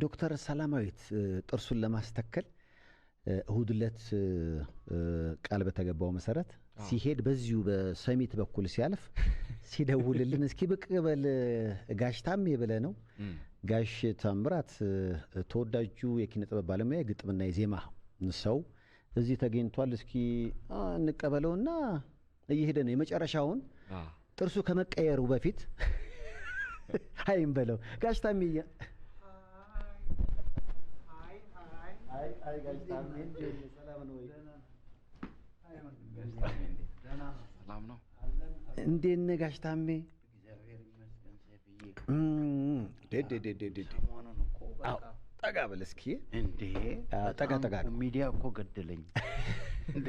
ዶክተር ሰላማዊት ጥርሱን ለማስተከል እሁድለት ቃል በተገባው መሰረት ሲሄድ በዚሁ በሰሚት በኩል ሲያልፍ ሲደውልልን እስኪ ብቅ በል ጋሽ ታሜ ብለ ነው ጋሽ ታምራት ተወዳጁ የኪነ ጥበብ ባለሙያ ግጥምና የዜማ ሰው እዚህ ተገኝቷል እስኪ እንቀበለውና እየሄደ ነው የመጨረሻውን ጥርሱ ከመቀየሩ በፊት አይም በለው ጋሽ ታሜ አይ ጋሽ ታሜ ሰላም ነው ወይ ሰላም ነው እንዴት ነህ ጋሽ ታሜ እግዚአብሔር ይመስገን ሰይፍዬ ሰሞኑን እኮ በቃ ጠጋ በል እስኪ እንዴ ጠጋ ነው ሚዲያ እኮ ገደለኝ እንዴ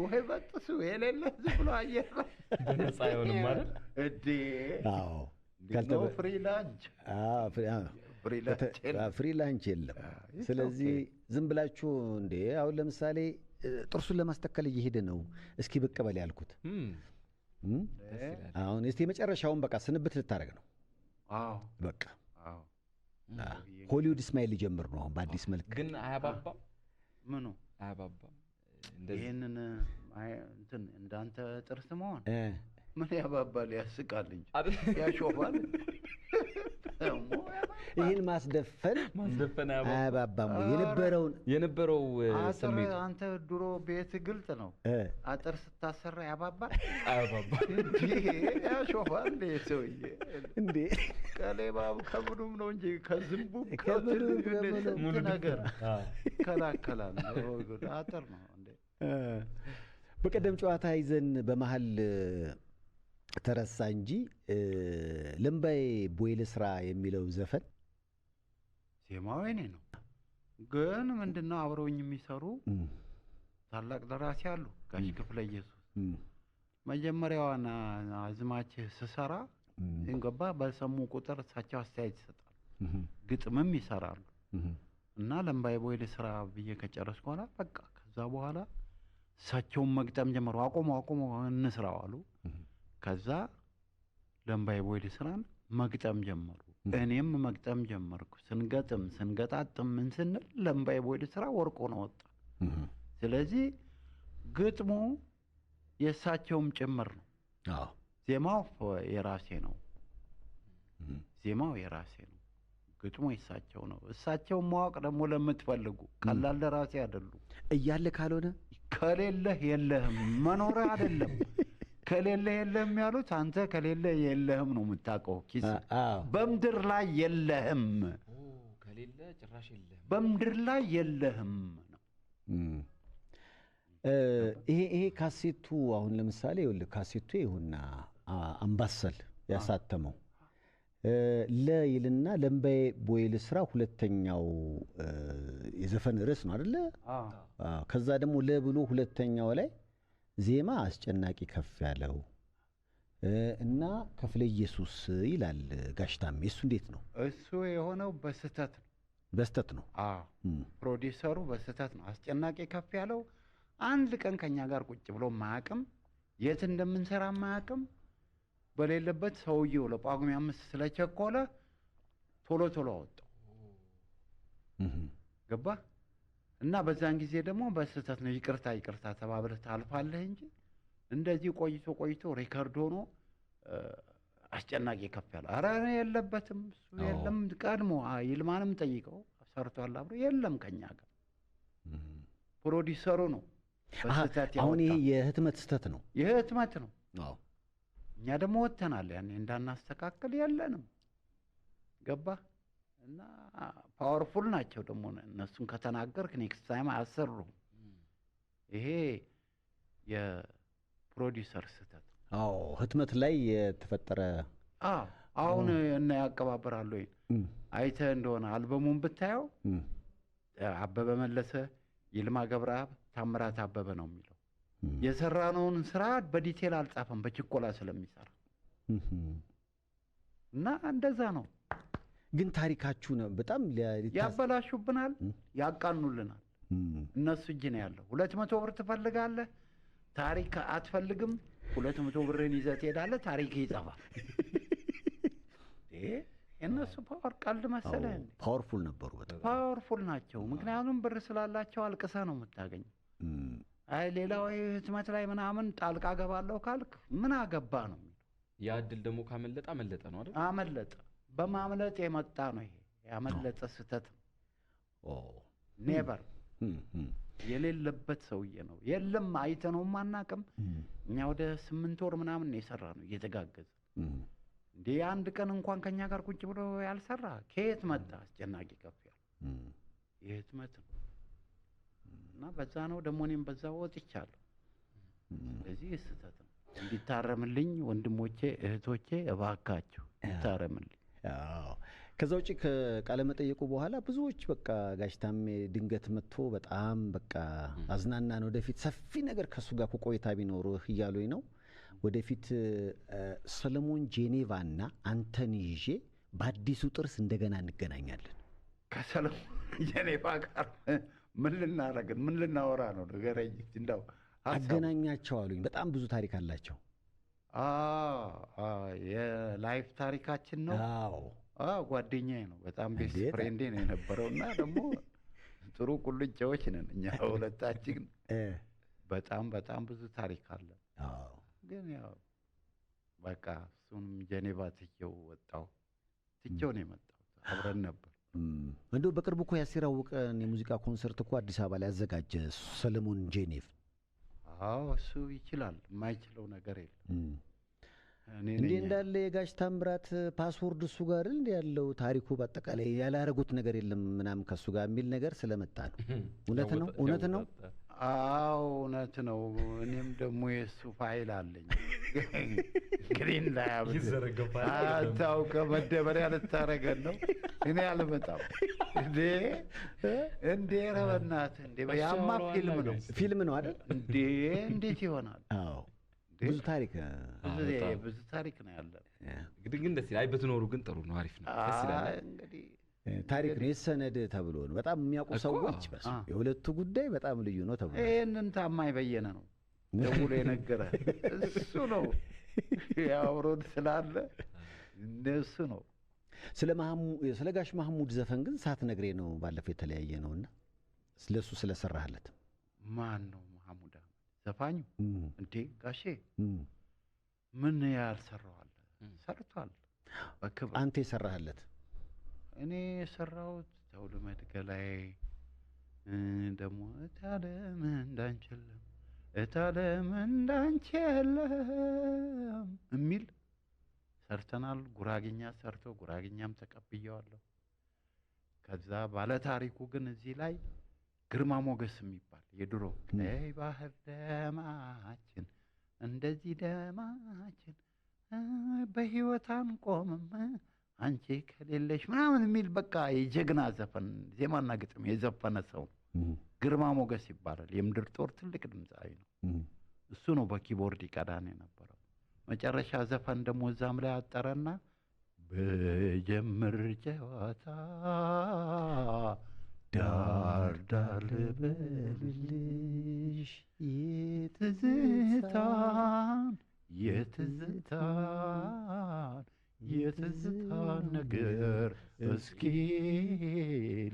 ወይ በጥሱ የሌለ ዝም ብሎ አየር በነፃ አይሆንም ማለት እንዴ አዎ ካልተበ ፍሪላንስ ፍሪላንስ የለም ስለዚህ ዝም ብላችሁ እንዴ አሁን ለምሳሌ ጥርሱን ለማስተከል እየሄደ ነው እስኪ ብቅ በል ያልኩት አሁን እስቲ መጨረሻውን በቃ ስንብት ልታረግ ነው አዎ በቃ አዎ ሆሊውድ ስማይል ሊጀምር ነው አሁን በአዲስ መልክ ግን አያባባም ምኑ አያባባም ይሄንን እንትን እንዳንተ ጥርስ መሆን ምን ያባባል ያስቃል እንጂ ያሾፋል ይሄን ማስደፈን አያባባም የነበረው ስሜት አንተ ድሮ ቤት ግልጥ ነው አጥር ስታሰራ ያባባል እንዴ ያሾፋል ሰውዬ እንዴ ከሌባው ከምኑም ነው እንጂ ከዝንቡ ሙሉ ነገር ከላከላል አጥር ነው እንዴ በቀደም ጨዋታ ይዘን በመሃል ተረሳ እንጂ ለምባዬ ቦይል ስራ የሚለው ዘፈን ዜማው የኔ ነው ግን ምንድነው አብረውኝ የሚሰሩ ታላቅ ደራሲ አሉ ጋሽ ክፍለ ኢየሱስ መጀመሪያዋን አዝማች ስሰራ እንገባ በሰሙ ቁጥር እሳቸው አስተያየት ይሰጣሉ ግጥምም ይሰራሉ እና ለምባዬ ቦይል ስራ ብዬ ከጨረስኩ በኋላ በቃ ከዛ በኋላ እሳቸውን መግጠም ጀመሩ አቆሙ እንስራው አሉ ከዛ ለምባዬ ቦይል ስራን መግጠም ጀመሩ እኔም መግጠም ጀመርኩ ስንገጣጥም ምን ስንል ለምባዬ ቦይል ስራ ወርቆ ነው ወጣ ስለዚህ ግጥሙ የእሳቸውም ጭምር ነው አዎ ዜማው የራሴ ነው ግጥሙ የእሳቸው ነው እሳቸው ማወቅ ደግሞ ለምትፈልጉ ቀላል ደራሲ አይደሉ እያለ ካልሆነ ከሌለህ የለህም መኖር አይደለም ከሌለ የለህም ያሉት አንተ ከሌለ የለህም ነው የምታውቀው ኪስ በምድር ላይ የለህም ከሌለ ጭራሽ የለህም በምድር ላይ የለህም ነው ይሄ ካሴቱ አሁን ለምሳሌ ይኸውልህ ካሴቱ ይሁንና አምባሰል ያሳተመው ለይልና ለምባዬ ቦይል ስራ ሁለተኛው የዘፈን ርዕስ ነው አይደለ ከዛ ደግሞ ለብሎ ሁለተኛው ላይ ዜማ አስጨናቂ ከፍ ያለው እና ክፍለ ኢየሱስ ይላል ጋሽ ታሜ እሱ እንዴት ነው እሱ የሆነው በስተት ነው አዎ ፕሮዲዩሰሩ በስተት ነው አስጨናቂ ከፍ ያለው አንድ ቀን ከኛ ጋር ቁጭ ብሎ ማያቅም የት እንደምንሰራ ማያቅም በሌለበት ሰውየው ለጳጉሜ 5 ስለቸኮለ ቶሎ አወጣው ገባ እና በዛን ጊዜ ደግሞ በስተት ነው ይቅርታ ተባብረህ ታልፋለህ እንጂ እንደዚህ ቆይቶ ሪከርድ ሆኖ አስጨናቂ ከፍ ያለው ኧረ የለበትም እሱ የለም ቀድሞ ይልማንም ጠይቀው ሰርቷል አብሮ የለም ከኛ ጋር ፕሮዲዩሰሩ ነው አሁን ይሄ የህትመት ስተት ነው አዎ እኛ ደግሞ ወተናል ያኔ እንዳናስተካክል የለንም ገባ እና ፓወርፉል ናቸው ደግሞ እነሱን ከተናገርክ ኔክስት ታይም አሰሩ ይሄ የፕሮዲዩሰር ስተት አዎ ህትመት ላይ የተፈጠረ አሁን እና ያቀባበራሉ አይተ እንደሆነ አልበሙን ብታየው አበበ መለሰ ይልማ ገብረአብ ታምራት አበበ ነው የሚለው የሰራነውን ስራ በዲቴል አልጻፈም በችኮላ ስለሚሰራ እና እንደዛ ነው ግን ታሪካችሁ ነው በጣም ያበላሹብናል ያቃኑልናል እነሱ እጅ ነው ያለው 200 ብር ትፈልጋለህ ታሪክ አትፈልግም 200 ብርን ይዘህ ትሄዳለህ ታሪክ ይጻፋል የእነሱ ፓወር ቀልድ መሰለህ እንዴ? ፓወርፉል ነበሩ፣ በጣም ፓወርፉል ናቸው። ምክንያቱም ብር ስላላቸው አልቅሰህ ነው የምታገኘው። አይ ሌላው ህትመት ላይ ምናምን ጣልቃ ገባለሁ ካልክ ምን አገባ ነው የሚለው። ያ እድል ደግሞ ካመለጠ አመለጠ ነው አይደል? አመለጠ። በማምለጥ የመጣ ነው ይሄ። ያመለጠ ስህተት ነው። ኔቨር የሌለበት ሰውዬ ነው። የለም አይተነውም አናውቅም። እኛ ወደ 8 ወር ምናምን ነው የሰራነው እየተጋገዘ። እንዴ አንድ ቀን እንኳን ከኛ ጋር ቁጭ ብሎ ያልሰራ ከየት መጣ? አስጨናቂ ከፍ ያለ የህትመት ነው። እና በዛ ነው ደግሞ እኔም በዛ ወጥቻለሁ። ስለዚህ ስህተት ነው እንዲታረምልኝ ወንድሞቼ እህቶቼ እባካችሁ ይታረምልኝ። ከዛ ውጪ ከቃለ መጠየቁ በኋላ ብዙዎች በቃ ጋሽ ታሜ ድንገት መጥቶ በጣም በቃ አዝናናን፣ ወደፊት ሰፊ ነገር ከሱ ጋር ቆይታ ቢኖርህ እያሉኝ ነው። ወደፊት ሰለሞን ጄኔቫና አንተን ይዤ በአዲሱ ጥርስ እንደገና እንገናኛለን። ከሰለሞን ጄኔቫ ጋር ምን ልናረግ ምን ልናወራ ነው? ንገረኝ እንደው። አገናኛቸው አሉኝ። በጣም ብዙ ታሪክ አላቸው። የላይፍ ታሪካችን ነው። ጓደኛዬ ነው። በጣም ቤስት ፍሬንዴ ነው የነበረውና ደግሞ ጥሩ ቁልጫዎች ነን እኛ ሁለታችን። በጣም በጣም ብዙ ታሪክ አለ። ግን ያው በቃ እሱንም ጄኔቫ ትቼው ወጣሁ። ትቼው ነው የመጣሁት። አብረን ነበር። እንደው በቅርቡ እኮ ያሲር አወቀን የሙዚቃ ኮንሰርት እኮ አዲስ አበባ ላይ ያዘጋጀ ሰለሞን ጄኔቭ። እሱ ይችላል፣ የማይችለው ነገር የለም። እንዴ እንዳለ የጋሽ ታምራት ፓስወርድ እሱ ጋር እንዴ ያለው ታሪኩ በአጠቃላይ ያላረጉት ነገር የለም ምናምን ከሱ ጋር የሚል ነገር ስለመጣ ነው። እውነት ነው? እውነት ነው? እውነት ነው። እኔም ደግሞ የእሱ ፋይል አለኝ። ግሪን ላይ አታውቀ መደበሪያ ልታረገን ነው። እኔ አልመጣም እንዴ ረበናት እንዴ ያማ ፊልም ነው አይደል እንዴ? እንዴት ይሆናል? ብዙ ታሪክ ነው ያለ። እንግዲህ ግን ደስ ይላል። አይ በትኖሩ ግን ጥሩ ነው፣ አሪፍ ነው፣ ደስ ይላል። እንግዲህ ታሪክ ነው የሰነድ ተብሎ ነው በጣም የሚያውቁ ሰዎች በስ የሁለቱ ጉዳይ በጣም ልዩ ነው ተብሎ ይሄንን ታማኝ በየነ ነው ደውሎ የነገረ እሱ ነው ያውሮድ ስላለ እንደሱ ነው። ስለ ጋሽ ማህሙድ ዘፈን ግን ሳትነግሬ ነው ባለፈው የተለያየ ነውና ስለሱ ስለሰራህለት። ማን ነው ማህሙድ ዘፋኙ? እንዴ ጋሼ ምን ያልሰራዋል? ሰርቷል በክብር። አንተ የሰራህለት? እኔ የሰራሁት ተውልመድ ገላይ ደግሞ እታለም እንዳንችልም እታለም እንዳንችልም የሚል ሰርተናል። ጉራግኛ ሰርቶ ጉራግኛም ተቀብየዋለሁ። ከዛ ባለታሪኩ ግን እዚህ ላይ ግርማ ሞገስ የሚባል የድሮ ቀይ ባህር ደማችን እንደዚህ ደማችን በህይወት አንቆምም አንቺ ከሌለሽ ምናምን የሚል በቃ የጀግና ዘፈን ዜማና ግጥም የዘፈነ ሰው ግርማ ሞገስ ይባላል። የምድር ጦር ትልቅ ድምፃዊ ነው። እሱ ነው በኪቦርድ ይቀዳን የነበረው። መጨረሻ ዘፈን ደግሞ እዛም ላይ አጠረና በጀምር ጨዋታ ዳር ዳር ልበልሽ የትዝታን ነገር እስኪ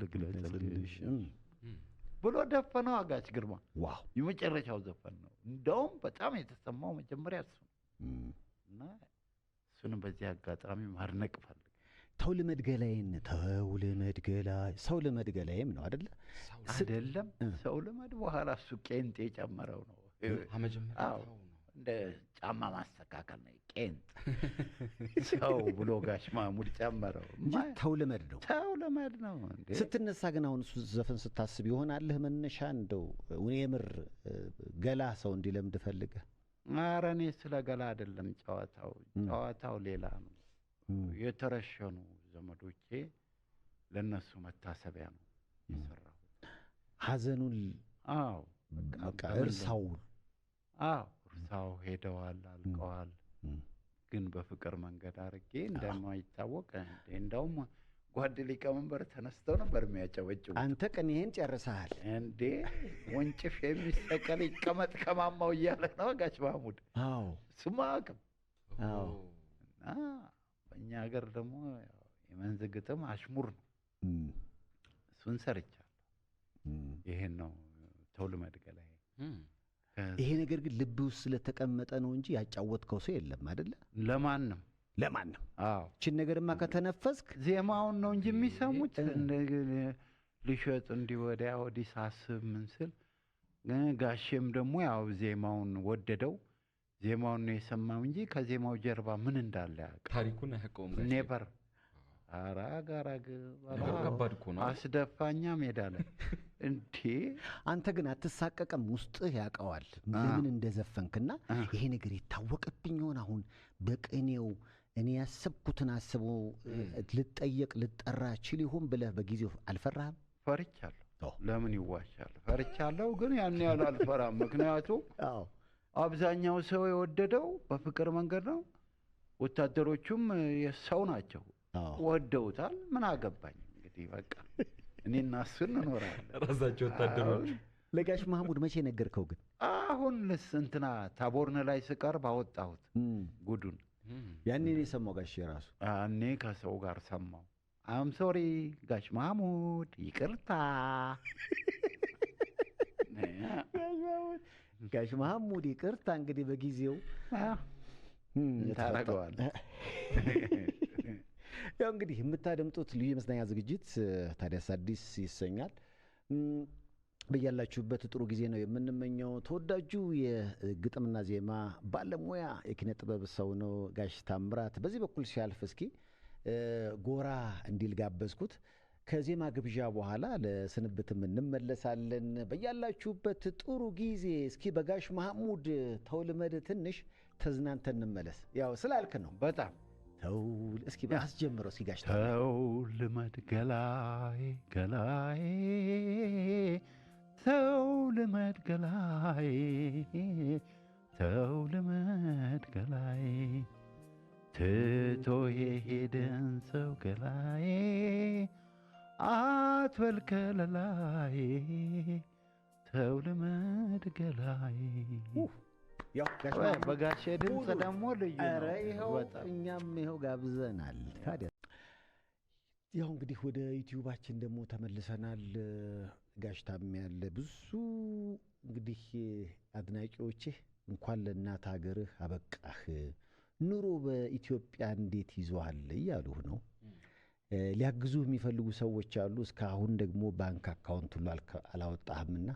ልግለጽልሽ ብሎ ደፈነው አጋች ግርማ። ዋው! የመጨረሻው ዘፈን ነው። እንደውም በጣም የተሰማው መጀመሪያ እሱ እና እሱንም በዚህ አጋጣሚ ማድነቅ ፈልግ። ተውልመድ ገላይን ተውልመድ ገላይ ሰው ልመድ ገላይም ነው አይደለ? አይደለም ሰው ልመድ በኋላ እሱ ቄንጥ የጨመረው ነው። እንደ ጫማ ማስተካከል ነው። ቄንጥ ሰው ብሎ ጋሽ ማሙድ ጨመረው። ተውልመድ ነው፣ ተውልመድ ነው። ስትነሳ ግን አሁን እሱ ዘፈን ስታስብ ይሆናልህ መነሻ እንደው የምር ገላ ሰው እንዲለምድ ፈልገህ? ኧረ እኔ ስለ ገላ አይደለም ጨዋታው ሌላ ነው። የተረሸኑ ዘመዶቼ ለነሱ መታሰቢያ ነው የሰራሁት። ሐዘኑን በቃ እርሳው ሄደዋል፣ አልቀዋል። ግን በፍቅር መንገድ አድርጌ እንደማይታወቅ እንደውም ጓድ ሊቀመንበር ተነስተው ነበር የሚያጨበጭቡ። አንተ ቅኔህን ጨርሰሃል እንዴ? ወንጭፍ የሚሰቀል ይቀመጥ ከማማው እያለ ነው ጋሽ ማሙድ። እሱማ አቅም እና በእኛ ሀገር ደግሞ የመንዝ ግጥም አሽሙር ነው። እሱን ሰርቻለሁ። ይሄን ነው ተው ልመድ ገላዬ። ይሄ ነገር ግን ልብ ውስጥ ስለተቀመጠ ነው እንጂ ያጫወትከው ሰው የለም አይደለ? ለማንም። አዎ እቺን ነገርማ ከተነፈስክ ዜማውን ነው እንጂ የሚሰሙት ልሸጥ እንዲህ ወዲያ ወዲህ ሳስብ ምን ስል ጋሼም ደግሞ ያው ዜማውን ወደደው። ዜማውን ነው የሰማው እንጂ ከዜማው ጀርባ ምን እንዳለ ያውቃል። ታሪኩን አያውቀውም። ኔቨር አራጋራግ ከባድ እኮ ነው። አስደፋኛ ሜዳ ላይ እንዴ! አንተ ግን አትሳቀቅም? ውስጥህ ያውቀዋል ለምን እንደዘፈንክና ይሄ ነገር ይታወቅብኝ ይሆን አሁን በቅኔው እኔ ያሰብኩትን አስበው ልጠየቅ ልጠራ ችል ይሆን ብለህ በጊዜው አልፈራህም? ፈርቻለሁ። ለምን ይዋሻል? ፈርቻለሁ፣ ግን ያን ያህል አልፈራም። ምክንያቱም አብዛኛው ሰው የወደደው በፍቅር መንገድ ነው። ወታደሮቹም የሰው ናቸው፣ ወደውታል። ምን አገባኝ እንግዲህ በቃ እኔና እሱ እንኖራለን። ራሳቸው ወታደሮች። ለጋሽ ማህሙድ መቼ ነገርከው ግን? አሁን እንትና ታቦርን ላይ ስቀርብ አወጣሁት ጉዱን። ያኔ ነው የሰማው ጋሽ ራሱ። እኔ ከሰው ጋር ሰማው። አም ሶሪ ጋሽ ማህሙድ ይቅርታ። ጋሽ ማህሙድ ይቅርታ። እንግዲህ በጊዜው ታረገዋለህ። ያው እንግዲህ የምታደምጡት ልዩ የመዝናኛ ዝግጅት ታዲያስ አዲስ ይሰኛል። በያላችሁበት ጥሩ ጊዜ ነው የምንመኘው። ተወዳጁ የግጥምና ዜማ ባለሙያ የኪነ ጥበብ ሰው ነው ጋሽ ታምራት በዚህ በኩል ሲያልፍ እስኪ ጎራ እንዲል ጋበዝኩት። ከዜማ ግብዣ በኋላ ለስንብትም እንመለሳለን። በያላችሁበት ጥሩ ጊዜ። እስኪ በጋሽ ማህሙድ ተው ልመድ ትንሽ ተዝናንተን እንመለስ። ያው ስላልክ ነው በጣም ተው። እስኪ አስጀምረው እስኪ ጋሽ ተው ልመድ ገላዬ ገላዬ፣ ተው ልመድ ገላዬ፣ ተው ልመድ ገላዬ፣ ትቶ የሄደን ሰው ገላዬ አትበል ከለላዬ፣ ተው ልመድ ገላዬ። በጋሼ ድምፅ ደግሞ ልዩ ነው። እኛም ይኸው ጋብዘናል። ታዲያ ያው እንግዲህ ወደ ዩቲዩባችን ደግሞ ተመልሰናል። ጋሽ ታሜ ያለ ብዙ እንግዲህ አድናቂዎችህ እንኳን ለእናት ሀገርህ አበቃህ፣ ኑሮ በኢትዮጵያ እንዴት ይዞሃል እያሉህ ነው። ሊያግዙህ የሚፈልጉ ሰዎች አሉ። እስካሁን ደግሞ ባንክ አካውንት ሁሉ አላወጣህምና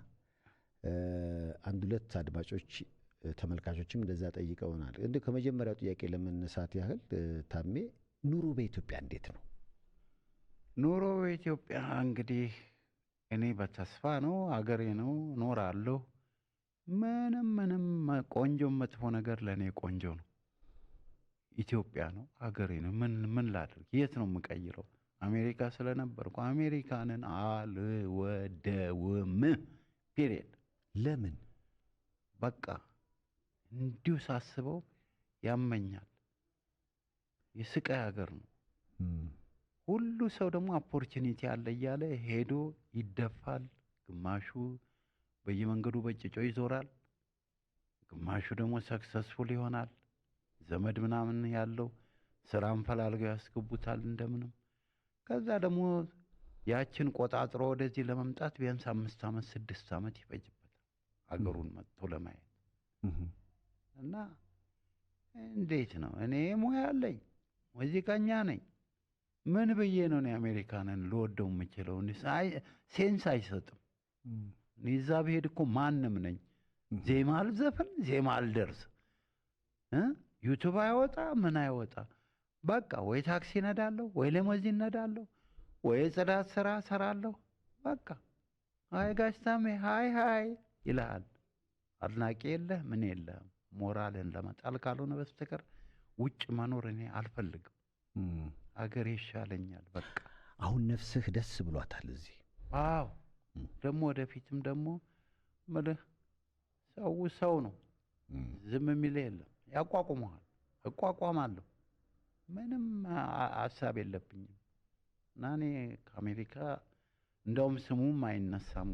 አንድ ሁለት አድማጮች ተመልካቾችም እንደዛ ጠይቀውናል። እንዴ ከመጀመሪያው ጥያቄ ለመነሳት ያህል ታሜ ኑሮ በኢትዮጵያ እንዴት ነው? ኑሮ በኢትዮጵያ እንግዲህ እኔ በተስፋ ነው፣ አገሬ ነው፣ እኖራለሁ። ምንም ቆንጆ መጥፎ ነገር ለእኔ ቆንጆ ነው። ኢትዮጵያ ነው፣ አገሬ ነው። ምን ላድርግ? የት ነው የምቀይረው? አሜሪካ ስለነበርኩ አሜሪካንን አልወደውም። ፒሪየድ። ለምን? በቃ እንዲሁ ሳስበው ያመኛል። የስቃይ ሀገር ነው። ሁሉ ሰው ደግሞ ኦፖርቹኒቲ አለ እያለ ሄዶ ይደፋል። ግማሹ በየመንገዱ በጭጮ ይዞራል፣ ግማሹ ደግሞ ሰክሰስፉል ይሆናል። ዘመድ ምናምን ያለው ስራም ፈላልገው ያስገቡታል እንደምንም። ከዛ ደግሞ ያችን ቆጣጥሮ ወደዚህ ለመምጣት ቢያንስ 5 ዓመት 6 ዓመት ይፈጅበታል አገሩን መጥቶ ለማየት። እና እንዴት ነው? እኔ ሙያ አለኝ፣ ሙዚቀኛ ነኝ። ምን ብዬ ነው እኔ አሜሪካንን ልወደው የምችለው? ሴንስ አይሰጥም። እዛ ብሄድ እኮ ማንም ነኝ። ዜማ አልዘፍን፣ ዜማ አልደርስ፣ ዩቱብ አይወጣ፣ ምን አይወጣ። በቃ ወይ ታክሲ ነዳለሁ፣ ወይ ሊሞዚን ነዳለሁ፣ ወይ ጽዳት ስራ ሰራለሁ። በቃ አይ ጋሽ ታሜ ሃይ ይልሃል። አድናቂ የለህ ምን የለህም። ሞራልን ለመጣል ካልሆነ በስተቀር ውጭ መኖር እኔ አልፈልግም። አገር ይሻለኛል። በቃ አሁን ነፍስህ ደስ ብሏታል እዚህ? አዎ። ደግሞ ወደፊትም ደግሞ ሰው ነው፣ ዝም የሚል የለም። ያቋቁመዋል፣ እቋቋማለሁ። ምንም ሀሳብ የለብኝም። እና እኔ ከአሜሪካ እንደውም ስሙም አይነሳም።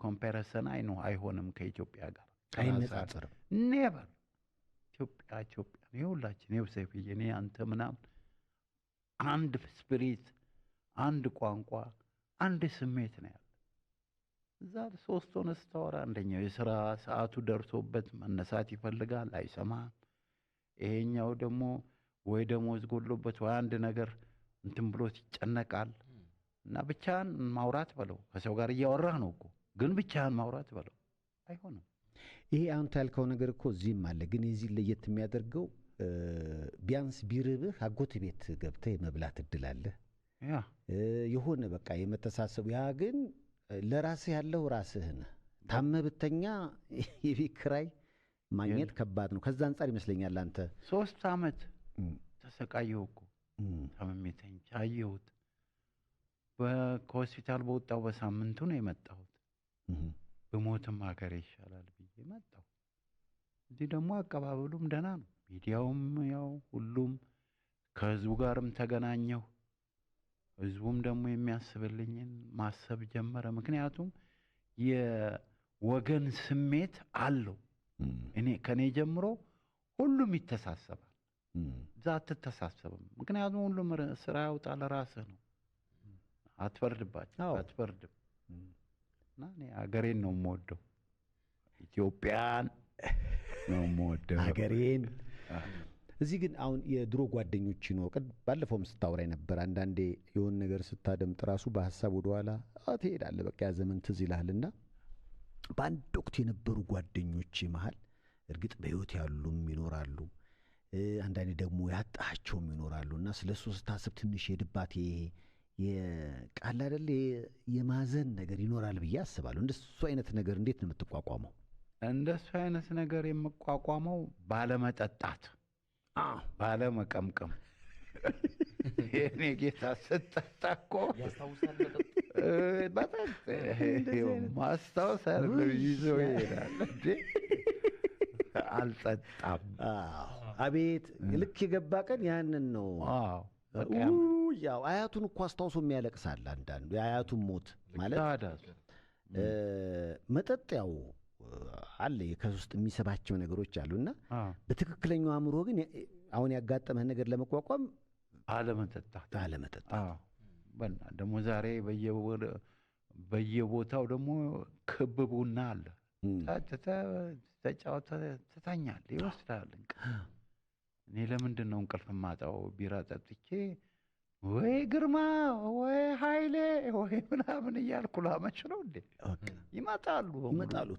ኮምፓሪሰን አይሆንም ከኢትዮጵያ ጋር አይነጻጸርም። ኔቨር። ኢትዮጵያ የሁላችን የውሰፍዬ እኔ አንተ ምናምን አንድ ስፒሪት፣ አንድ ቋንቋ፣ አንድ ስሜት ነው ያለው። እዛ 3 ሆነ ስታወራ አንደኛው የሥራ ሰዓቱ ደርሶበት መነሳት ይፈልጋል፣ አይሰማም። ይሄኛው ደግሞ ወይ ደሞዝ ጎሎበት ወይ አንድ ነገር እንትን ብሎት ይጨነቃል። እና ብቻህን ማውራት በለው፣ ከሰው ጋር እያወራህ ነው እኮ ግን ብቻህን ማውራት በለው አይሆንም። ይሄ አንተ ያልከው ነገር እኮ እዚህም አለ። ግን የዚህ ለየት የሚያደርገው ቢያንስ ቢርብህ አጎት ቤት ገብተህ የመብላት እድል አለ። ያ የሆነ በቃ የመተሳሰቡ ያ ግን ለራስህ ያለው ራስህን ታመህ ብተኛ የቤት ኪራይ ማግኘት ከባድ ነው። ከዛ አንጻር ይመስለኛል አንተ 3 ዓመት ተሰቃየሁ እኮ ታምሜ ተኝቼ አየሁት። ከሆስፒታል በወጣሁ በሳምንቱ ነው የመጣሁት። በሞትም ሀገሬ ይሻላል ብዬ መጣሁ። እዚህ ደግሞ አቀባበሉም ደህና ነው። ሚዲያውም ያው ሁሉም ከህዝቡ ጋርም ተገናኘሁ። ህዝቡም ደግሞ የሚያስብልኝን ማሰብ ጀመረ። ምክንያቱም የወገን ስሜት አለው። ከኔ ጀምሮ ሁሉም ይተሳሰባል። እዛ አትተሳሰብም። ምክንያቱም ሁሉም ስራ ያውጣ ለራስህ ነው። አትፈርድባቸው፣ አትፈርድም። እና እኔ ሀገሬን ነው የምወደው፣ ኢትዮጵያን ነው የምወደው ሀገሬን። እዚህ ግን አሁን የድሮ ጓደኞች ነው ባለፈውም ስታወራኝ ነበር። አንዳንዴ የሆነ ነገር ስታደምጥ ራሱ በሀሳብ ወደኋላ ትሄዳለህ። በቃ ያ ዘመን ትዝ ይልሃልና በአንድ ወቅት የነበሩ ጓደኞች መሀል እርግጥ በህይወት ያሉም ይኖራሉ፣ አንዳንዴ ደግሞ ያጣቸውም ይኖራሉ። እና ስለሱ ስታስብ ትንሽ የድባቴ የቃል አይደል የማዘን ነገር ይኖራል ብዬ አስባለሁ። እንደሱ አይነት ነገር እንዴት ነው የምትቋቋመው? እንደሱ አይነት ነገር የምቋቋመው ባለመጠጣት፣ ባለመቀምቀም። የኔ ጌታ ስጠጣ እኮ ማስታወስ አይደለም ይዞ ይሄዳል እንዴ። አልጠጣም። አቤት ልክ የገባ ቀን ያንን ነው። ያው አያቱን እኮ አስታውሶ የሚያለቅሳል አንዳንዱ። የአያቱን ሞት ማለት መጠጥ ያው አለ ከውስጥ የሚሰባቸው ነገሮች አሉና በትክክለኛው አእምሮ ግን አሁን ያጋጠመህ ነገር ለመቋቋም አለመጠጣት። ደግሞ ዛሬ በየቦታው ደግሞ ክብ ቡና አለ። ተጫውተህ ትተኛለህ፣ ይወስዳል እንቅልፍ። እኔ ለምንድን ነው እንቅልፍ ማጣው? ቢራ ጠጥቼ ወይ ግርማ ወይ ኃይሌ ወይ ምናምን እያልኩ ላመች ነው እንዴ? ይመጣሉ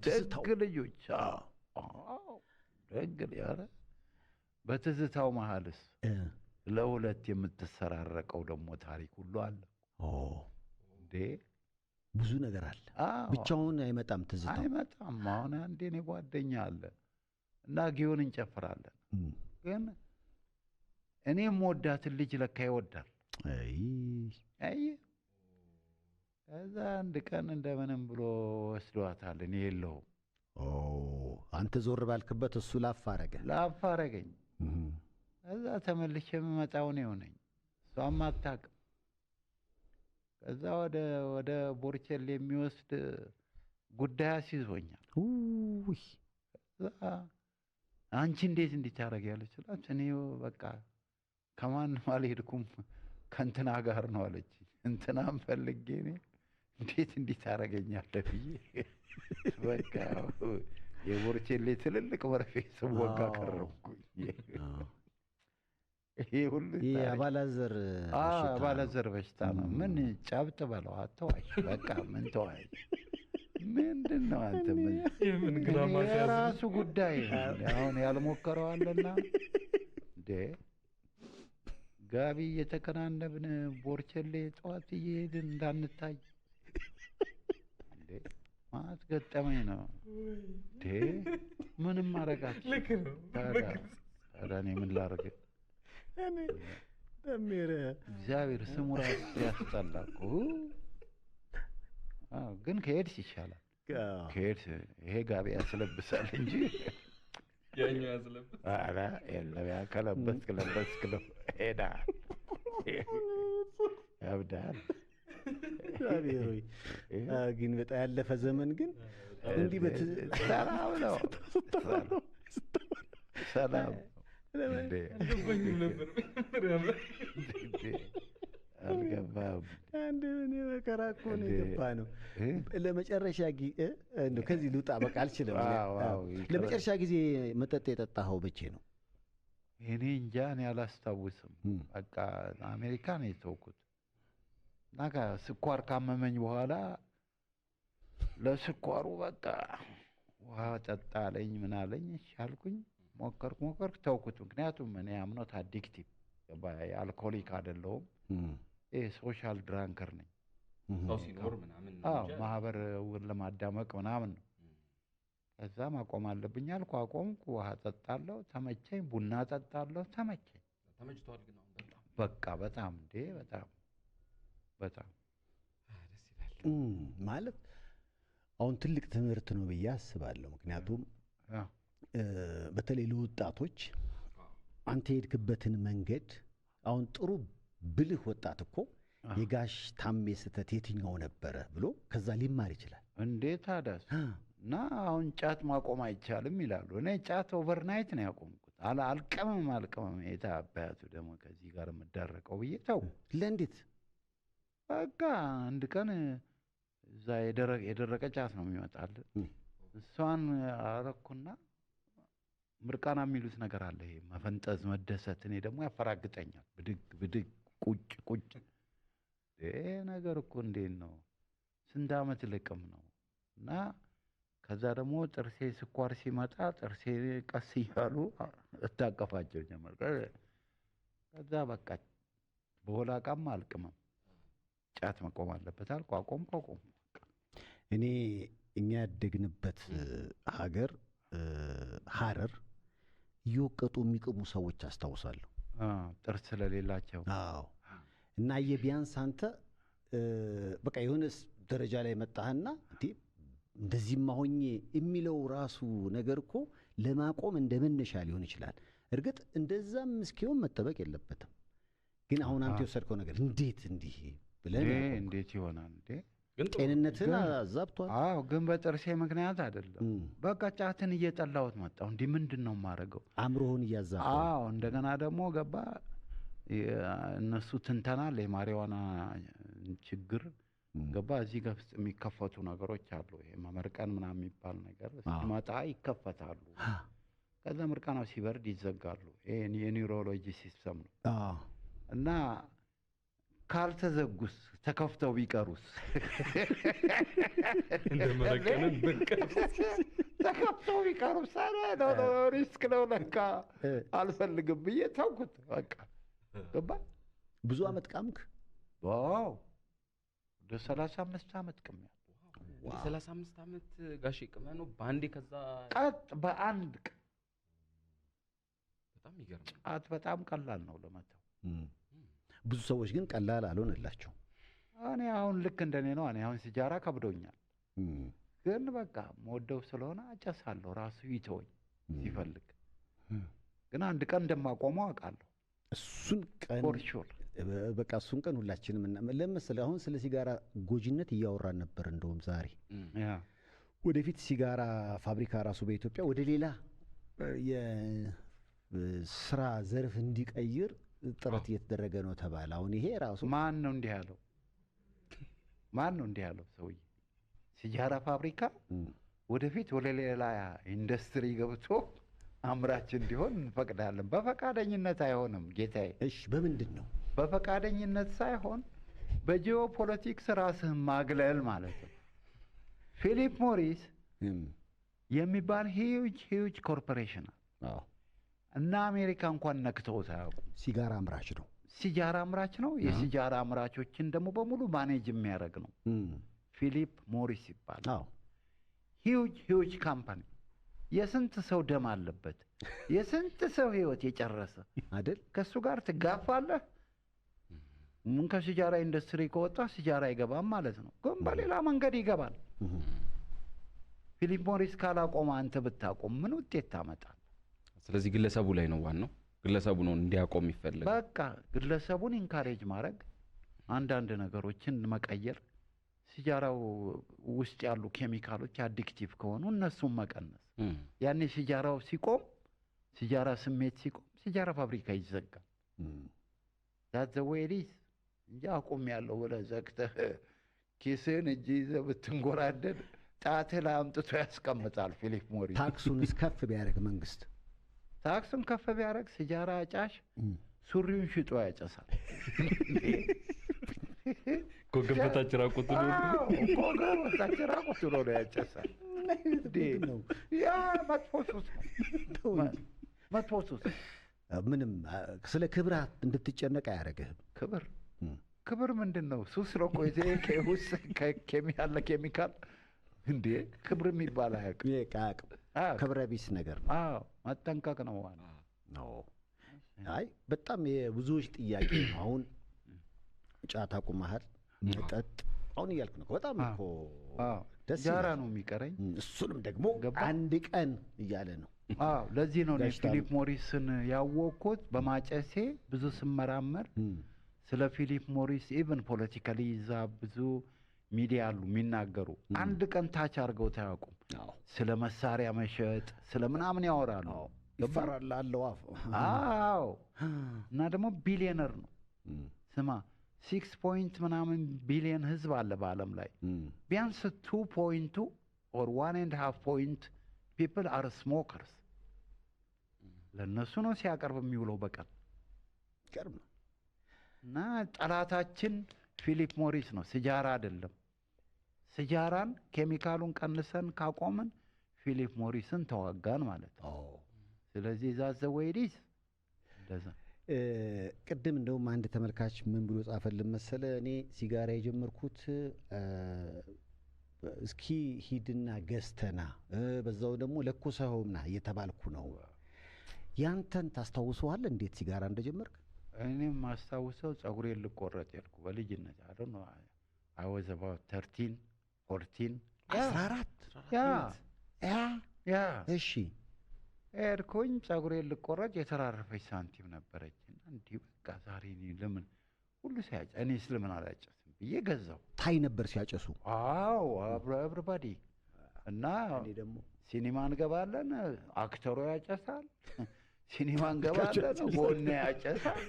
ደግ ልጆች። ደግ ኧረ በትዝታው መሀልስ ለሁለት የምትሰራረቀው ደግሞ ታሪክ ሁሉ አለ እንዴ። ብዙ ነገር አለ። ብቻውን አይመጣም ትዝታው፣ አይመጣም። አሁን አንዴ እኔ ጓደኛ አለ እና ጊዮን እንጨፍራለን። ግን እኔ የምወዳትን ልጅ ለካ ይወዳል። አይ ከዛ አንድ ቀን እንደምንም ብሎ ወስዷታል። እኔ የለሁም። አንተ ዞር ባልክበት እሱ ላፍ አረገኝ። ከዛ ተመልሼ የምመጣው እኔው ነኝ፣ እሷም አታውቅም። ከዛ ወደ ቦርቸሌ የሚወስድ ጉዳይ አስይዞኛል። አንቺ እንዴት እንዲህ ታደርጊያለሽ ስላት፣ እኔ በቃ ከማንም አልሄድኩም ከእንትና ጋር ነው አለች። እንትናም ፈልጌ እኔ እንዴት እንዲህ ታደርገኛለህ ብዬ በቃ የቦርቸሌ ትልልቅ መርፌ ስወጋ ቀረብኩኝ። ይሄ ሁሉ አባላዘር በሽታ ነው። ምን ጨብጥ በለው አተዋይ፣ በቃ ምን ተዋይ። ምንድን ነው አንተ? የራሱ ጉዳይ። አሁን ያልሞከረው አለና እንዴ ጋቢ እየተከናነብን ቦርቸሌ ጠዋት እየሄድን እንዳንታይ እንዴ ማለት ገጠመኝ ነው እንዴ። ምንም ማረጋችሁ ታዲያ እኔ ምን ላርግ? እግዚአብሔር ስሙ ራሱ ያስጠላ እኮ። ግን ከሄድስ ይሻላል። ከሄድስ ይሄ ጋቢ ያስለብሳል እንጂ ያኛው ያስለብስ። ኧረ የለም ያ ከለበስክ ነው ሄዳል። ያብዳል። ግን በጣም ያለፈ ዘመን ግን እንዲህ ሰላም ነው። ሰላም አልገባም። አንድ እኔ መከራ እኮ ነው የገባ ነው። ለመጨረሻ ጊዜ እንደው ከዚህ ልውጣ በቃ አልችልም። ለመጨረሻ ጊዜ መጠጥ የጠጣኸው መቼ ነው? እኔ እንጃ፣ እኔ አላስታውስም። በቃ አሜሪካ ነው የተውኩት እና ስኳር ካመመኝ በኋላ ለስኳሩ በቃ ውሃ ጠጣ አለኝ። ምን አለኝ? እሺ አልኩኝ። ሞከርኩ ተውኩት። ምክንያቱም እኔ አምኖት አዲክቲቭ አልኮሊክ አይደለሁም። ሶሻል ድራንከር ነኝ። ሰው ሲኖር ምናምን ማህበር ለማዳመቅ ምናምን ነው። ከዛ ማቆም አለብኝ አልኩ። አቆምኩ። ውሃ ጠጣለሁ፣ ተመቸኝ። ቡና ጠጣለሁ፣ ተመቸኝ። ተመችቷል ግን አሁን በጣም በቃ በጣም በጣም ደስ ይላል ማለት አሁን ትልቅ ትምህርት ነው ብዬ አስባለሁ። ምክንያቱም በተለይ ለወጣቶች አንተ የሄድክበትን መንገድ አሁን ጥሩ ብልህ ወጣት እኮ የጋሽ ታሜ ስህተት የትኛው ነበረ ብሎ ከዛ ሊማር ይችላል። እንዴት ታዲያስ? እና አሁን ጫት ማቆም አይቻልም ይላሉ። እኔ ጫት ኦቨርናይት ነው ያቆምኩት። አልቀመም የታባያቱ ደግሞ ከዚህ ጋር የምዳረቀው ብዬ ተው። ለእንዴት? በቃ አንድ ቀን እዛ የደረቀ ጫት ነው የሚመጣል። እሷን አረኩና ምርቃና የሚሉት ነገር አለ። ይሄ መፈንጠዝ፣ መደሰት። እኔ ደግሞ ያፈራግጠኛል። ብድግ ቁጭ። ይሄ ነገር እኮ እንዴት ነው? ስንት ዓመት ልቅም ነው? እና ከዛ ደግሞ ጥርሴ ስኳር ሲመጣ ጥርሴ ቀስ እያሉ እታቀፋቸው ጀመር። ከዛ በቃ በወላቃም አልቅምም፣ ጫት መቆም አለበት አልኩ። አቆምኩ። እኛ ያደግንበት ሀገር ሀረር እየወቀጡ የሚቅሙ ሰዎች አስታውሳለሁ። ጥርስ ስለሌላቸው። አዎ። እና ቢያንስ አንተ በቃ የሆነ ደረጃ ላይ መጣህና እንደዚህማ ሆኜ የሚለው ራሱ ነገር እኮ ለማቆም እንደ መነሻ ሊሆን ይችላል። እርግጥ እንደዛም እስኪሆን መጠበቅ የለበትም። ግን አሁን አንተ የወሰድከው ነገር እንዴት እንዲህ ብለን እንዴት ይሆናል እንዴ? ግን ጤንነትን አዛብቷል። አዎ፣ ግን በጥርሴ ምክንያት አይደለም። በቃ ጫትን እየጠላሁት መጣሁ። እንዲህ ምንድን ነው የማደርገው? አእምሮህን እያዛባ። አዎ። እንደገና ደግሞ ገባ እነሱ ትንተና የማሪዋና ችግር ገባ። እዚህ ጋር ውስጥ የሚከፈቱ ነገሮች አሉ። ይሄ መመርቀን ምናምን የሚባል ነገር ሲመጣ ይከፈታሉ። ከዛ ምርቃናው ሲበርድ ይዘጋሉ። ይሄ የኒውሮሎጂ ሲስተም ነው። እና ካልተዘጉስ ተከፍተው ቢቀሩስ? እንደመረቀንን ተከፍተው ቢቀሩስ? ሪስክ ነው ለካ አልፈልግም ብዬ ተውኩት። በቃ ገባ። ብዙ አመት ቃምክ? ዋው ወደ 35 አመት ቅሜያለሁ። 35 አመት ጋሼ ቅመህ ነው በአንዴ? ከዛ ቀጥ በአንድ በጣም ይገርም። ጫት በጣም ቀላል ነው ለመተው። ብዙ ሰዎች ግን ቀላል አልሆነላቸው። እኔ አሁን ልክ እንደኔ ነው። እኔ አሁን ሲጃራ ከብዶኛል፣ ግን በቃ መወደው ስለሆነ አጨሳለሁ። ራሱ ይተወኝ ሲፈልግ። ግን አንድ ቀን እንደማቆመው አውቃለሁ። እሱን ቀን ፎርሹር በቃ እሱን ቀን ሁላችንም ለምሳሌ አሁን ስለ ሲጋራ ጎጂነት እያወራን ነበር። እንደውም ዛሬ ወደፊት ሲጋራ ፋብሪካ ራሱ በኢትዮጵያ ወደ ሌላ የስራ ዘርፍ እንዲቀይር ጥረት እየተደረገ ነው ተባለ። አሁን ይሄ ራሱ ማን ነው እንዲህ ያለው? ሰውዬ ሲጋራ ፋብሪካ ወደፊት ወደ ሌላ ኢንዱስትሪ ገብቶ አምራች እንዲሆን እንፈቅዳለን። በፈቃደኝነት አይሆንም ጌታዬ። እሺ፣ በምንድን ነው? በፈቃደኝነት ሳይሆን በጂኦፖለቲክስ ራስህን ማግለል ማለት ነው። ፊሊፕ ሞሪስ የሚባል ሂዩጅ ኮርፖሬሽን እና አሜሪካ እንኳን ነክተውት አያውቁም። ሲጋራ አምራች ነው። የሲጋራ አምራቾችን ደግሞ በሙሉ ማኔጅ የሚያደርግ ነው። ፊሊፕ ሞሪስ ይባላል። ሂዩጅ ካምፓኒ። የስንት ሰው ደም አለበት፣ የስንት ሰው ህይወት የጨረሰ አይደል? ከሱ ጋር ትጋፋለህ። ምን ከሲጋራ ኢንዱስትሪ ከወጣ ሲጋራ አይገባም ማለት ነው። ግን በሌላ መንገድ ይገባል። ፊሊፕ ሞሪስ ካላቆመ አንተ ብታቆም ምን ውጤት ታመጣል? ስለዚህ ግለሰቡ ላይ ነው ዋናው። ግለሰቡ ነው እንዲያቆም ይፈልግ። በቃ ግለሰቡን ኢንካሬጅ ማድረግ፣ አንዳንድ ነገሮችን መቀየር፣ ሲጋራው ውስጥ ያሉ ኬሚካሎች አዲክቲቭ ከሆኑ እነሱን መቀነስ። ያኔ ሲጋራው ሲቆም፣ ሲጋራ ስሜት ሲቆም ሲጃራ ፋብሪካ ይዘጋል። ዛት ዘ ዌይ ኢት ኢዝ እንጂ አቁሜያለሁ ብለህ ዘግተህ ኪስህን እጅ ይዘህ ብትንጎራደድ ጣትህ ላይ አምጥቶ ያስቀምጣል ፊሊፕ ሞሪስ። ታክሱንስ ከፍ ቢያደርግ መንግስት ታክሱን ከፍ ቢያደርግ ሲጃራ አጫሽ ሱሪውን ሽጦ ያጨሳል። ኮገበታች ራቁት ነው ያጨሳል። ያ መጥፎ ሱስ ነው። መጥፎ ሱስ ምንም ስለ ክብር እንድትጨነቅ አያደርግህም። ክብር ምንድን ነው? ሱስ ነው እኮ ውስጥ ያለ ኬሚካል እንዴ። ክብር የሚባል አያውቅም። ክብረ ቢስ ነገር ነው። መጠንቀቅ ነው ዋናው። አይ በጣም የብዙዎች ጥያቄ ነው። አሁን ጫት አቁመሃል፣ መጠጥ አሁን እያልክ ነው። በጣም እኮ ደስ ጃራ ነው የሚቀረኝ። እሱንም ደግሞ አንድ ቀን እያለ ነው። ለዚህ ነው ፊሊፕ ሞሪስን ያወቅኩት በማጨሴ። ብዙ ስመራመር ስለ ፊሊፕ ሞሪስ ኢቨን ፖለቲካሊ ይዛ ብዙ ሚዲያ አሉ የሚናገሩ። አንድ ቀን ታች አድርገው ታያውቁም። ስለ መሳሪያ መሸጥ ስለ ምናምን ያወራሉ። ይፈራል አለው አፍ። እና ደግሞ ቢሊየነር ነው። ስማ 6 ምናምን ቢሊየን ህዝብ አለ በአለም ላይ። ቢያንስ 2 or 1.5 people are smokers። ለነሱ ነው ሲያቀርብ የሚውለው በቀን። ገርም ነው። እና ጠላታችን ፊሊፕ ሞሪስ ነው፣ ሲጃራ አይደለም። ሲጃራን ኬሚካሉን ቀንሰን ካቆምን ፊሊፕ ሞሪስን ተዋጋን ማለት ነው። ስለዚህ ዛዘ ወይዲስ እንደዛ። ቅድም እንደውም አንድ ተመልካች ምን ብሎ ጻፈልን መሰለ፣ እኔ ሲጋራ የጀመርኩት እስኪ ሂድና ገዝተና በዛው ደግሞ ለኮሰውና እየተባልኩ ነው። ያንተን ታስታውሰዋል እንዴት ሲጋራ እንደጀመርክ? እኔም ማስታውሰው ጸጉሬን ልቆረጥ ያልኩ በልጅነት አይደል ነው። I was about 13 14 14 ያ እሺ ኤርኮኝ ጸጉሬን ልቆረጥ የተራረፈች ሳንቲም ነበረችና እንዲህ በቃ ዛሬ እኔ ለምን ሁሉ ሲያጨ እኔ ስለምን አላጨስም ብዬ ገዛው። ታይ ነበር ሲያጨሱ? አዎ ኤቭሪባዲ። እና እኔ ደግሞ ሲኒማ እንገባለን፣ አክተሩ ያጨሳል። ሲኒማ እንገባለን፣ ጎኔ ያጨሳል።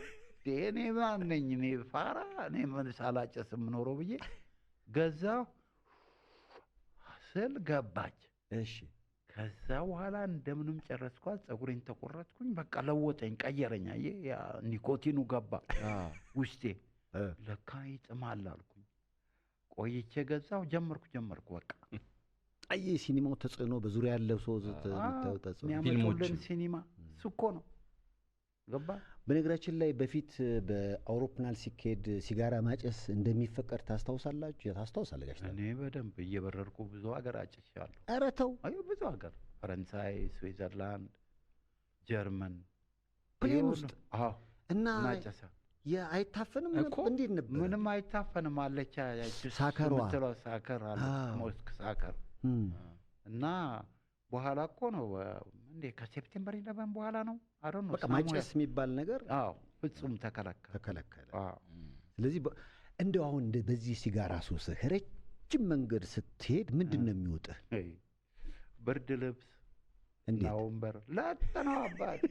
እኔ ማን ነኝ? እኔ ፋራ? እኔ ምን ሳላጨስ የምኖረው ብዬ ገዛው ስል ገባች። እሺ ከዛ በኋላ እንደምንም ጨረስኳት። ጸጉሬን ተቆረጥኩኝ። በቃ ለወጠኝ፣ ቀየረኝ። አየህ ያ ኒኮቲኑ ገባ ውስጤ። ለካ ይጥማል አልኩኝ። ቆይቼ ገዛው፣ ጀመርኩ በቃ። አየህ ሲኒማው ተጽዕኖ በዙሪያ ያለው ሰው ተጽዕኖ ፊልሞችን ሲኒማ እሱ እኮ ነው ገባ። በነገራችን ላይ በፊት በአውሮፕላን ሲካሄድ ሲጋራ ማጨስ እንደሚፈቀድ ታስታውሳላችሁ? ታስታውሳለህ ጋሽ? እኔ በደንብ እየበረርኩ ብዙ ሀገር አጭሻለሁ። ኧረ ተው! አይ ብዙ ሀገር፣ ፈረንሳይ፣ ስዊዘርላንድ፣ ጀርመን ፕሌን ውስጥ እና እናጨሳ። አይታፈንም እኮ እንዴት ነበር? ምንም አይታፈንም አለች ሳከሯ የምትለው ሳከር አለ ሞስክ ሳከር እና በኋላ እኮ ነው እንዴ ከሴፕቴምበር 11 በኋላ ነው አይደል ነው በቃ ማጨስ የሚባል ነገር ፍጹም ተከለከለ። ስለዚህ እንደው አሁን በዚህ ሲጋራ ሱስህ ረጅም መንገድ ስትሄድ ምንድን ነው የሚወጥህ? ብርድ ልብስ እና ወንበር ለጥነው አባት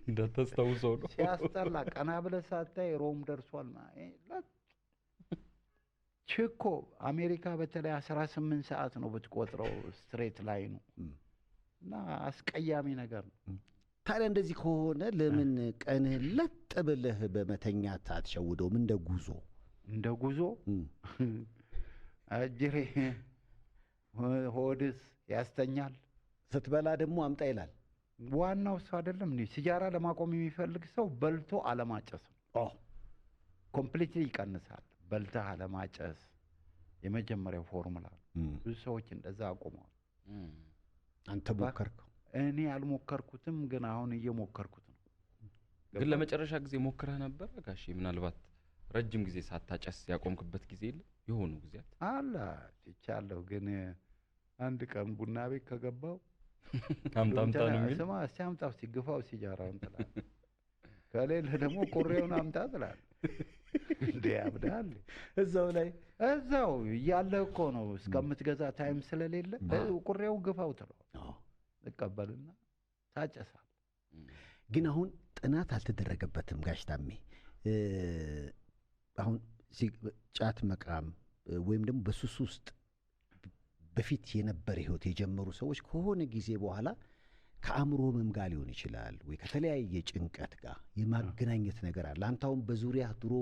እንዳታስታውሰው ነው ሲያስጠላ። ቀና ብለህ ሳታይ ሮም ደርሷል ማለት ቺኮ አሜሪካ በተለይ 18 ሰዓት ነው ብትቆጥረው ስትሬት ላይ ነው። እና አስቀያሚ ነገር ነው። ታዲያ እንደዚህ ከሆነ ለምን ቀንህን ለጥ ብለህ በመተኛት አትሸውደውም? እንደ ጉዞ አጅሬ ሆድስ ያስተኛል። ስትበላ ደግሞ አምጣ ይላል። ዋናው እሱ አይደለም እንዴ? ሲጋራ ለማቆም የሚፈልግ ሰው በልቶ አለማጨስ ነው። ኮምፕሊትሊ ይቀንሳል። በልተህ አለማጨስ የመጀመሪያው ፎርሙላ ነው። ብዙ ሰዎች እንደዛ አቁመዋል። አንተ ሞከርከው? እኔ አልሞከርኩትም፣ ግን አሁን እየሞከርኩት ነው። ግን ለመጨረሻ ጊዜ ሞክረህ ነበር ጋሼ? ምናልባት ረጅም ጊዜ ሳታጨስ ያቆምክበት ጊዜ የለ? የሆኑ ጊዜያት አለ ትቻለሁ። ግን አንድ ቀን ቡና ቤት ከገባው አምጣ ነው የሚል ስማ፣ እስቲ አምጣው ሲግፋው ሲጃራውን ትላለህ። ከሌለ ደግሞ ቁሬውን አምጣ ትላለህ። እንዴ ያብዳል። እዛው እያለ እኮ ነው እስከምትገዛ ታይም ስለሌለ ቁሬው ግፋው ትለው። እቀበልና ታጨሳል። ግን አሁን ጥናት አልተደረገበትም ጋሽ ታሜ። አሁን ጫት መቃም ወይም ደግሞ በሱስ ውስጥ በፊት የነበረ ህይወት የጀመሩ ሰዎች ከሆነ ጊዜ በኋላ ከአእምሮ ህመም ጋር ሊሆን ይችላል ወይ ከተለያየ ጭንቀት ጋር የማገናኘት ነገር አለ። አንተ አሁን በዙሪያ ድሮ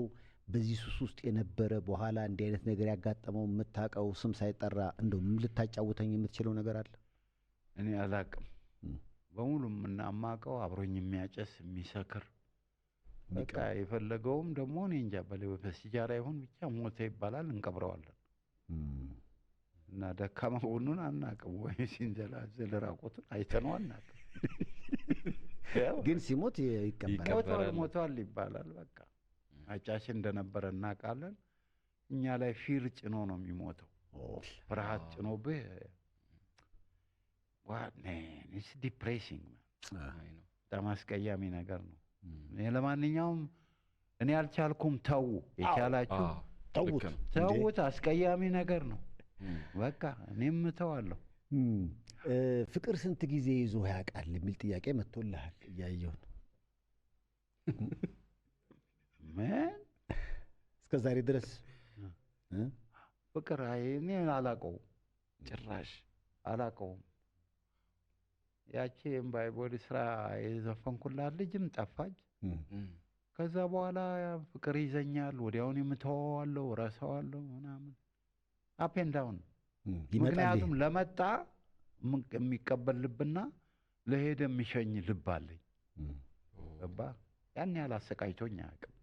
በዚህ ሱስ ውስጥ የነበረ በኋላ እንዲህ አይነት ነገር ያጋጠመው የምታውቀው ስም ሳይጠራ እንደው ልታጫውተኝ የምትችለው ነገር አለ? እኔ አላቅም። በሙሉም እና የማውቀው አብሮኝ የሚያጨስ የሚሰክር በቃ የፈለገውም ደግሞ እኔ እንጃ በሲጃራ ይሁን ብቻ ሞተ ይባላል፣ እንቀብረዋለን። እና ደካማ ጎኑን አናውቅም ወይ ሲንዘላዘል ራቁቱን አይተነው አናውቅም። ግን ሲሞት ይቀበራል። ሞቷል ይባላል። በቃ አጫሽ እንደነበረ እናውቃለን። እኛ ላይ ፊር ጭኖ ነው የሚሞተው። ፍርሃት ጭኖብህ ኢትስ ዲፕሬሲንግ። በጣም አስቀያሚ ነገር ነው። ለማንኛውም እኔ አልቻልኩም፣ ተው፣ የቻላችሁ ተውት። አስቀያሚ ነገር ነው። በቃ እኔም እተዋለሁ። ፍቅር ስንት ጊዜ ይዞ ያውቃል የሚል ጥያቄ መጥቶልሃል? እያየሁ ነው። ምን እስከ ዛሬ ድረስ ፍቅር እኔ አላውቀውም፣ ጭራሽ አላውቀውም። ያቺ እምባይ ቦዲ ስራ የዘፈንኩላት ልጅም ጠፋች። ከዛ በኋላ ፍቅር ይዘኛል፣ ወዲያውን የምተወዋለሁ፣ እረሳዋለሁ ምናምን አፕ ኤንድ ዳውን። ምክንያቱም ለመጣ የሚቀበል ልብና ለሄደ የሚሸኝ ልብ አለኝ። ገባ? ያን ያህል አሰቃይቶኝ አያውቅም።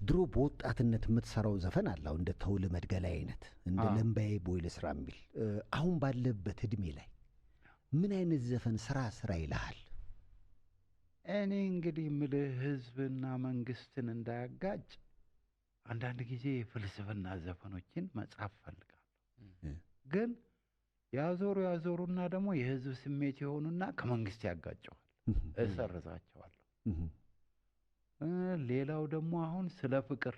ድሮ በወጣትነት የምትሰራው ዘፈን አለ እንደ ተውል መድገላ አይነት እንደ ለምባዬ ቦይ ልስራ የሚል አሁን ባለበት እድሜ ላይ ምን አይነት ዘፈን ስራ ይልሃል? እኔ እንግዲህ ምልህ ህዝብና መንግስትን እንዳያጋጭ አንዳንድ ጊዜ የፍልስፍና ዘፈኖችን መጻፍ ፈልጋለሁ። ግን ያዞሩና ደግሞ የህዝብ ስሜት የሆኑና ከመንግስት ያጋጨዋል፣ እሰርዛቸዋለሁ። ሌላው ደግሞ አሁን ስለ ፍቅር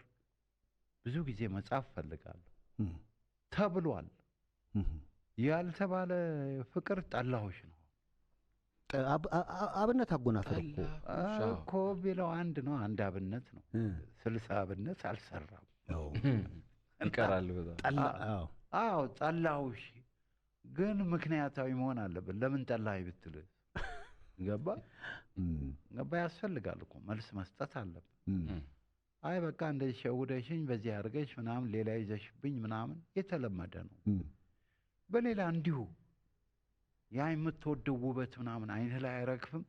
ብዙ ጊዜ መጻፍ ፈልጋለሁ። ተብሏል። ያልተባለ ፍቅር ጠላሁሽ ነው። አብነት አጎናፍር እኮ ቢለው አንድ ነው፣ አንድ አብነት ነው። 60 አብነት አልሰራም ይቀራል። አዎ ጠላሁሽ፣ ግን ምክንያታዊ መሆን አለብን። ለምን ጠላኸኝ ብትል ገባ ያስፈልጋል እኮ መልስ መስጠት አለብን። አይ በቃ እንደዚህ ሸውደሽኝ በዚህ አድርገሽ ምናምን ሌላ ይዘሽብኝ ምናምን የተለመደ ነው። በሌላ እንዲሁ ያ የምትወደው ውበት ምናምን አይንህ ላይ አይረግፍም?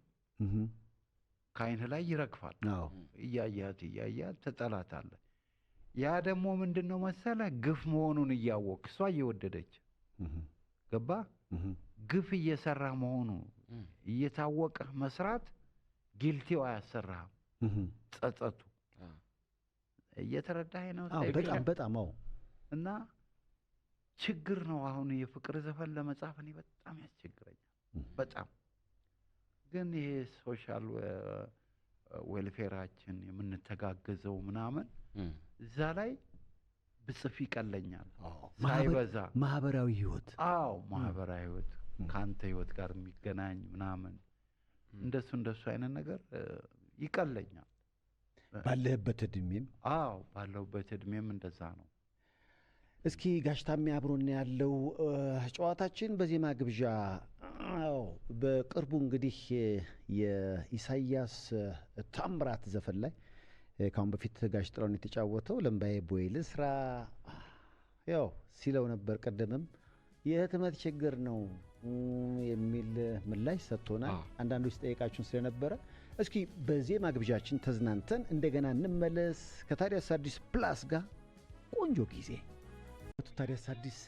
ከአይንህ ላይ ይረግፋል። እያያት ትጠላታለህ። ያ ደግሞ ምንድን ነው መሰለህ ግፍ መሆኑን እያወቅ እሷ እየወደደች ገባ ግፍ እየሰራ መሆኑ እየታወቀ መስራት ጊልቲው አያሰራህም። ጸጸቱ እየተረዳኸኝ ነው? በጣም እና ችግር ነው። አሁን የፍቅር ዘፈን ለመጻፍ እኔ በጣም ያስቸግረኛል። በጣም ግን ይሄ ሶሻል ዌልፌራችን የምንተጋገዘው ምናምን እዛ ላይ ብጽፍ ይቀለኛል ሳይበዛ። ማህበራዊ ህይወት ማህበራዊ ህይወት ከአንተ ህይወት ጋር የሚገናኝ ምናምን እንደሱ አይነት ነገር ይቀለኛል። ባለህበት እድሜም ባለሁበት እድሜም እንደዛ ነው። እስኪ ጋሽ ታሜ አብሮን ያለው ጨዋታችን በዜማ ግብዣ በቅርቡ እንግዲህ የኢሳያስ ታምራት ዘፈን ላይ ካሁን በፊት ጋሽ ጥላውን የተጫወተው ለምባዬ ቦይ ልስራ ሲለው ነበር። ቀደምም የህትመት ችግር ነው የሚል ምላሽ ሰጥቶናል። አንዳንዶች ጠይቃችሁን ስለነበረ እስኪ በዜማ ግብዣችን ተዝናንተን እንደገና እንመለስ ከታዲያስ አዲስ ፕላስ ጋር ቆንጆ ጊዜ። ታዲያስ አዲስ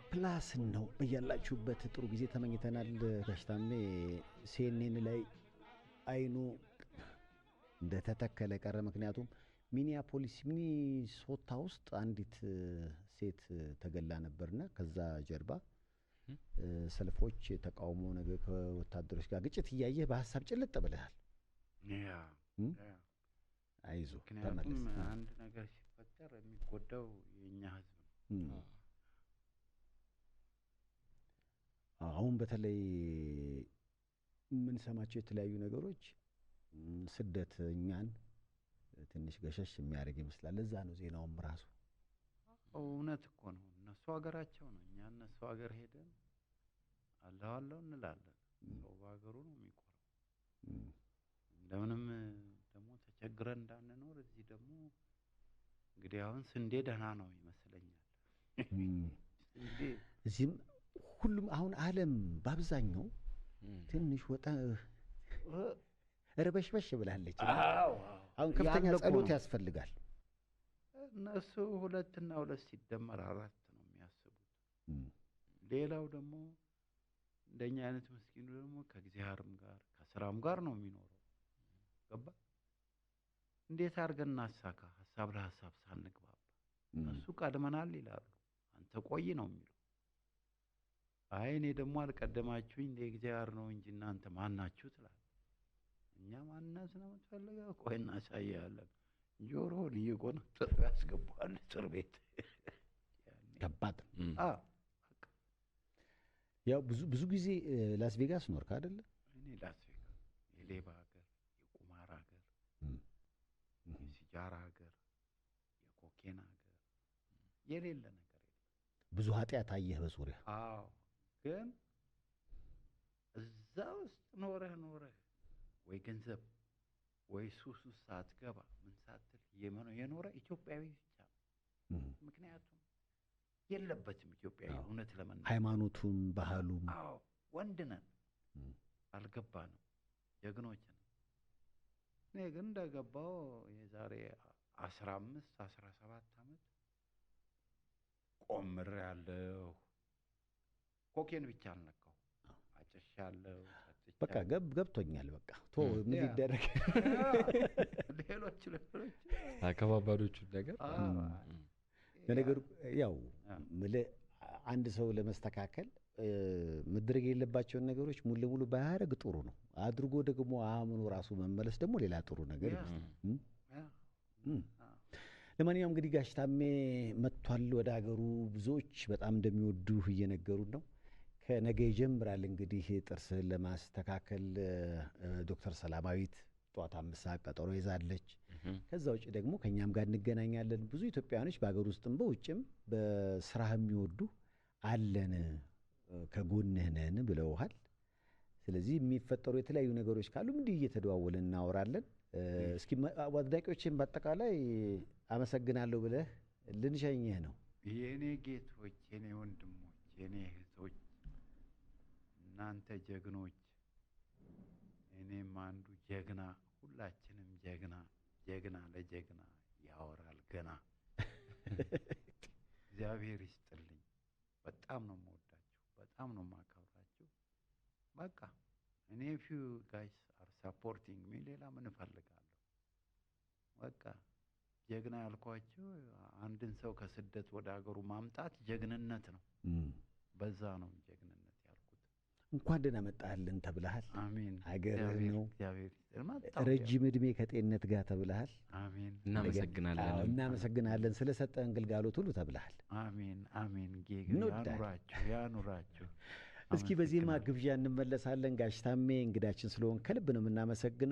ፕላስን ነው በያላችሁበት ጥሩ ጊዜ ተመኝተናል። ጋሽ ታሜ ሲኤንኤን ላይ አይኑ እንደተተከለ ቀረ። ምክንያቱም ሚኒሶታ ውስጥ አንዲት ሴት ተገላ ነበርና ከዛ ጀርባ ሰልፎች፣ ተቃውሞ፣ ነገር ከወታደሮች ጋር ግጭት እያየህ በሀሳብ ጭልጥ ብለሃል። አይዞህ ተመለስ። አንድ ነገር ሲፈጠር የሚጎዳው የእኛ ህዝብ ነው። አሁን በተለይ የምንሰማቸው የተለያዩ ነገሮች ስደት እኛን ትንሽ ገሸሽ የሚያደርግ ይመስላል። ለዛ ነው ዜናውም ራሱ እውነት እኮ ነው። እነሱ ሀገራቸው ነው፣ እኛ እነሱ ሀገር ሄደን አለሁ እንላለን። ሰው በሀገሩ ነው የሚቆረው። እንደምንም ደግሞ ተቸግረን እንዳንኖር እዚህ ደግሞ እንግዲህ አሁን ስንዴ ደህና ነው ይመስለኛል። እዚህም ሁሉም አሁን ዓለም በአብዛኛው ትንሽ ወጣ ረበሽበሽ ብላለች። አሁን ከፍተኛ ጸሎት ያስፈልጋል። እነሱ 2 እና 2 ሲደመር 4 ነው የሚያስቡት። ሌላው ደግሞ እንደኛ አይነት ምስኪኑ ደግሞ ከእግዚአብሔርም ጋር ከስራም ጋር ነው የሚኖረው። ገባ? እንዴት አድርገን እናሳካ? ሀሳብ ለሀሳብ ሳንግባባ እነሱ ቀድመናል ይላሉ፣ አንተ ቆይ ነው የሚለው። አይ እኔ ደግሞ አልቀደማችሁኝ እንደ እግዚአብሔር ነው እንጂ እናንተ ማን ናችሁ ትላለህ። እኛ ማንነት ነው የምትፈልገው? ቆይ እናሳያለን። ጆሮውን እየቆነጠሩ ያስገባዋል እስር ቤት። ከባድ ያው ብዙ ጊዜ ላስ ቬጋስ ኖርክ አይደለ? እኔ ላስ ቬጋስ የሌባ ሀገር፣ የቁማር ሀገር፣ የሲጃራ ሀገር፣ የኮኬን ሀገር፣ የሌለ ነገር የለም። ብዙ ኃጢአት አየህ በዙሪያ። አዎ፣ ግን እዛ ውስጥ ኖረህ ወይ ገንዘብ ወይ ሱስ ውስጥ ሳትገባ ምን ሳትል የኖረ ኢትዮጵያዊ ብቻ ነው። ምክንያቱም የለበትም ኢትዮጵያዊ እውነት ለመናገር ሃይማኖቱም ባህሉም። አዎ ወንድ ነን አልገባንም፣ ጀግኖች ነን። እኔ ግን እንደገባው የዛሬ 15-17 ዓመት ቆምሬያለሁ። ኮኬን ብቻ አልነካው፣ አጭሻለሁ፣ በቃ ገብቶኛል። በቃ ቶ ምን ይደረግ ሌሎች አከባባዶቹ ነገር ለነገሩ ያው አንድ ሰው ለመስተካከል መድረግ የሌለባቸውን ነገሮች ሙሉ ለሙሉ ባያደርግ ጥሩ ነው። አድርጎ ደግሞ አምኖ ራሱ መመለስ ደግሞ ሌላ ጥሩ ነገር ይመስላል። ለማንኛውም እንግዲህ ጋሽ ታሜ መጥቷል ወደ ሀገሩ። ብዙዎች በጣም እንደሚወዱህ እየነገሩን ነው። ከነገ ይጀምራል እንግዲህ ጥርስህን ለማስተካከል ዶክተር ሰላማዊት ጠዋት 5 ሰዓት ቀጠሮ ይዛለች። ከዛ ውጭ ደግሞ ከኛም ጋር እንገናኛለን። ብዙ ኢትዮጵያውያኖች በሀገር ውስጥም በውጭም በስራህ የሚወዱ አለን፣ ከጎንህ ነን ብለውሃል። ስለዚህ የሚፈጠሩ የተለያዩ ነገሮች ካሉም እንዲህ እየተደዋወልን እናወራለን። እስኪ አድናቂዎችን በአጠቃላይ አመሰግናለሁ ብለህ ልንሸኝህ ነው። የኔ ጌቶች፣ የኔ ወንድሞች፣ የኔ እህቶች፣ እናንተ ጀግኖች፣ እኔም አንዱ ጀግና፣ ሁላችንም ጀግና ለጀግና ያወራል ገና። እግዚአብሔር ይስጥልኝ። በጣም ነው የምወዳችሁ፣ በጣም ነው የማከብራችሁ። በቃ እኔ if you guys are supporting me ሌላ ምን እፈልጋለሁ? በቃ ጀግና ያልኳችሁ አንድን ሰው ከስደት ወደ ሀገሩ ማምጣት ጀግንነት ነው። በዛ ነው ጀግንነት ያልኩት። እንኳን ደህና መጣህልን ተብለሃል። አሜን። ሀገርህ ነው። እግዚአብሔር ረጅም ዕድሜ ከጤንነት ጋር ተብለሃል። አሜን። እናመሰግናለን ስለሰጠን ግልጋሎት ሁሉ ተብለሃል። አሜን። ጌታ ያኑራችሁ። እስኪ በዜማ ግብዣ እንመለሳለን። ጋሽ ታሜ እንግዳችን ስለሆን ከልብ ነው የምናመሰግነው።